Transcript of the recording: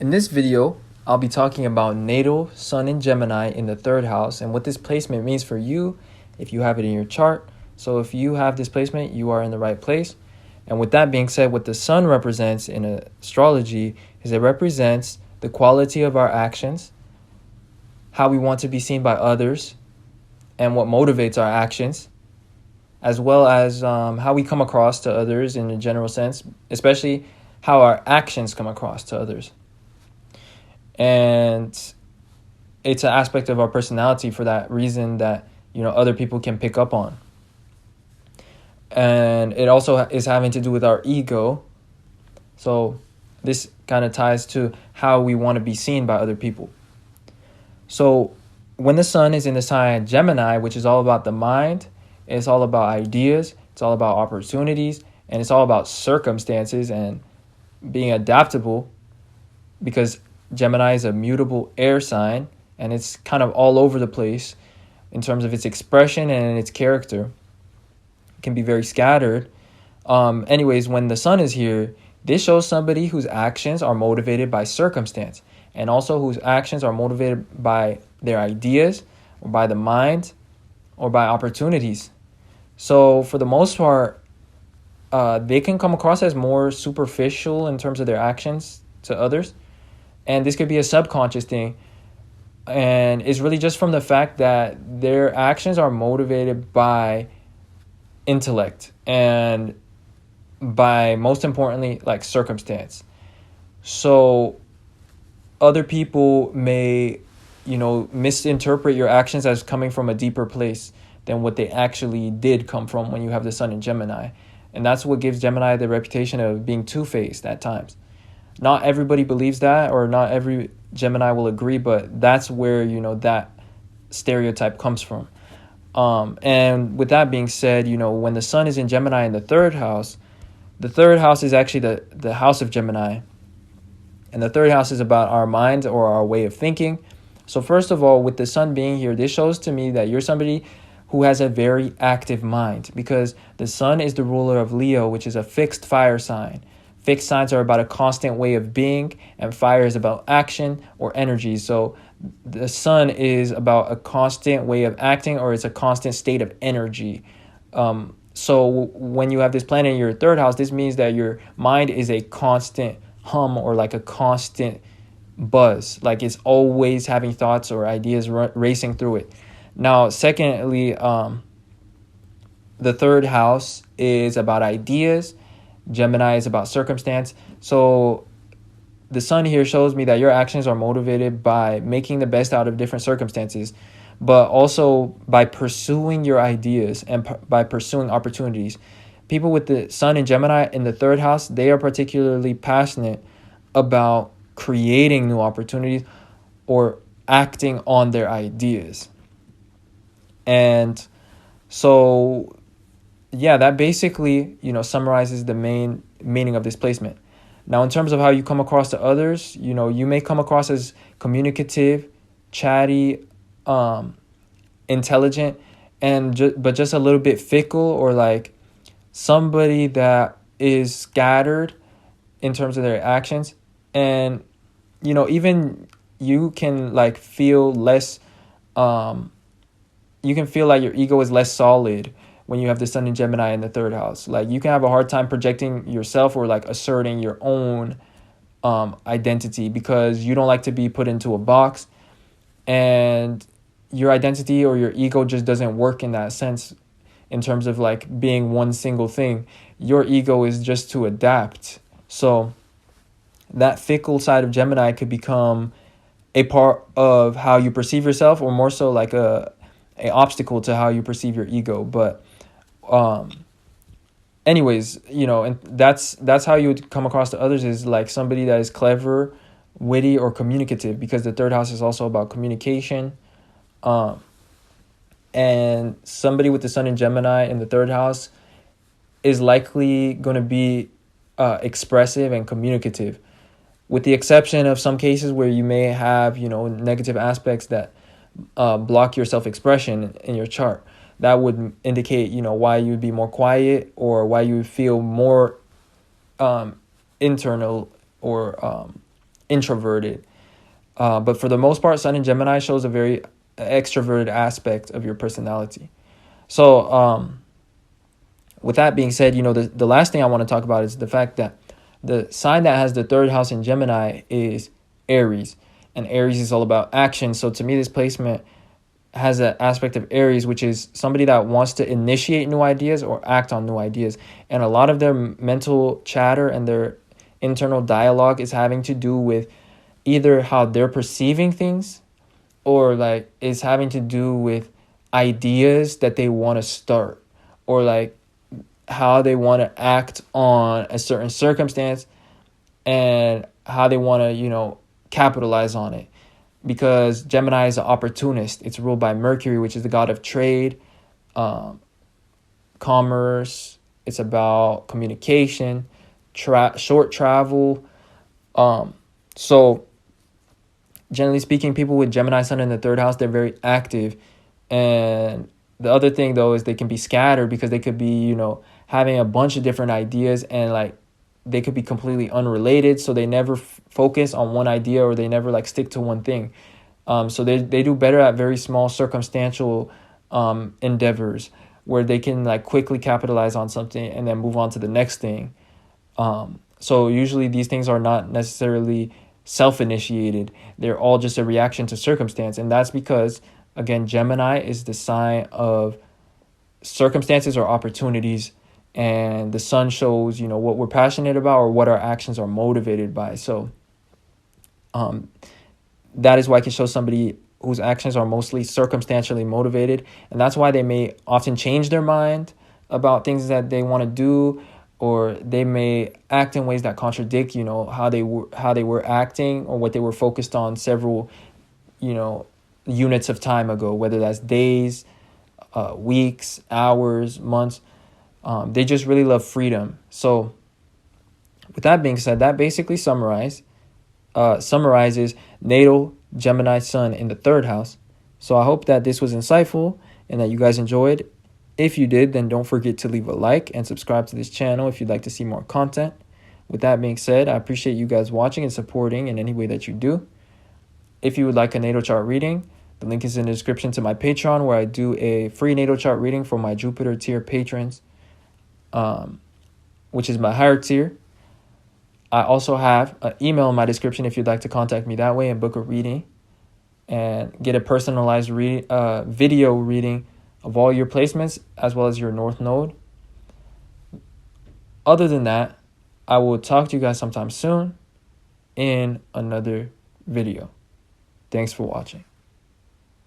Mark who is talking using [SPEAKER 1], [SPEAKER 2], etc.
[SPEAKER 1] In this video, I'll be talking about natal sun in Gemini in the third house and what this placement means for you if you have it in your chart. So if you have this placement, you are in the right place. And with that being said, what the sun represents in astrology is it represents the quality of our actions, how we want to be seen by others, and what motivates our actions, as well as how we come across to others in a general sense, especially how our actions come across to others. And it's an aspect of our personality for that reason that other people can pick up on. And it also is having to do with our ego. So this kind of ties to how we want to be seen by other people. So when the sun is in the sign Gemini, which is all about the mind, it's all about ideas, it's all about opportunities, and it's all about circumstances and being adaptable, because Gemini is a mutable air sign and it's kind of all over the place in terms of its expression and its character. It can be very scattered. Anyways, when the sun is here, this shows somebody whose actions are motivated by circumstance and also whose actions are motivated by their ideas or by the mind or by opportunities. So for the most part, they can come across as more superficial in terms of their actions to others. And this could be a subconscious thing. And it's really just from the fact that their actions are motivated by intellect and by, most importantly, like circumstance. So other people may, misinterpret your actions as coming from a deeper place than what they actually did come from when you have the sun in Gemini. And that's what gives Gemini the reputation of being two-faced at times. Not everybody believes that, or not every Gemini will agree, but that's where, that stereotype comes from. And with that being said, when the sun is in Gemini in the third house is actually the house of Gemini. And the third house is about our mind or our way of thinking. So first of all, with the sun being here, this shows to me that you're somebody who has a very active mind, because the sun is the ruler of Leo, which is a fixed fire sign. Fixed signs are about a constant way of being, and fire is about action or energy. So the sun is about a constant way of acting, or it's a constant state of energy. So when you have this planet in your third house, this means that your mind is a constant hum or like a constant buzz. Like it's always having thoughts or ideas racing through it. Now, secondly, the third house is about ideas. Gemini is about circumstance. So the sun here shows me that your actions are motivated by making the best out of different circumstances, but also by pursuing your ideas and by pursuing opportunities. People with the sun in Gemini in the third house, they are particularly passionate about creating new opportunities or acting on their ideas. And so yeah, that basically, summarizes the main meaning of this placement. Now, in terms of how you come across to others, you may come across as communicative, chatty, intelligent, but just a little bit fickle, or like somebody that is scattered in terms of their actions. And, even you can like feel less, you can feel like your ego is less solid when you have the sun in Gemini in the third house. Like you can have a hard time projecting yourself or like asserting your own identity, because you don't like to be put into a box, and your identity or your ego just doesn't work in that sense in terms of like being one single thing. Your ego is just to adapt. So that fickle side of Gemini could become a part of how you perceive yourself, or more so like a obstacle to how you perceive your ego. But anyways, and that's how you would come across to others, is like somebody that is clever, witty, or communicative, because the third house is also about communication. And somebody with the sun in Gemini in the third house is likely going to be expressive and communicative, with the exception of some cases where you may have, negative aspects that block your self-expression in your chart. That would indicate, why you would be more quiet, or why you would feel more internal or introverted. But for the most part, Sun in Gemini shows a very extroverted aspect of your personality. So with that being said, the last thing I want to talk about is the fact that the sign that has the third house in Gemini is Aries. And Aries is all about action. So to me, this placement has an aspect of Aries, which is somebody that wants to initiate new ideas or act on new ideas. And a lot of their mental chatter and their internal dialogue is having to do with either how they're perceiving things, or like is having to do with ideas that they want to start, or like how they want to act on a certain circumstance and how they want to, capitalize on it. Because Gemini is an opportunist. It's ruled by Mercury, which is the god of trade, commerce. It's about communication, short travel. So generally speaking, people with Gemini sun in the third house, they're very active. And the other thing, though, is they can be scattered because they could be, having a bunch of different ideas, and like they could be completely unrelated. So they never focus on one idea, or they never like stick to one thing. So they do better at very small circumstantial endeavors where they can like quickly capitalize on something and then move on to the next thing. So usually these things are not necessarily self-initiated. They're all just a reaction to circumstance. And that's because, again, Gemini is the sign of circumstances or opportunities. And the sun shows, what we're passionate about or what our actions are motivated by. So that is why I can show somebody whose actions are mostly circumstantially motivated. And that's why they may often change their mind about things that they want to do, or they may act in ways that contradict, how they were acting or what they were focused on several, units of time ago, whether that's days, weeks, hours, months. They just really love freedom. So with that being said, that basically summarizes natal Gemini sun in the third house. So I hope that this was insightful and that you guys enjoyed. If you did, then don't forget to leave a like and subscribe to this channel if you'd like to see more content. With that being said, I appreciate you guys watching and supporting in any way that you do. If you would like a natal chart reading, the link is in the description to my Patreon, where I do a free natal chart reading for my Jupiter tier patrons, which is my higher tier. I also have an email in my description if you'd like to contact me that way and book a reading and get a personalized video reading of all your placements as well as your North Node. Other than that, I will talk to you guys sometime soon in another video. Thanks for watching.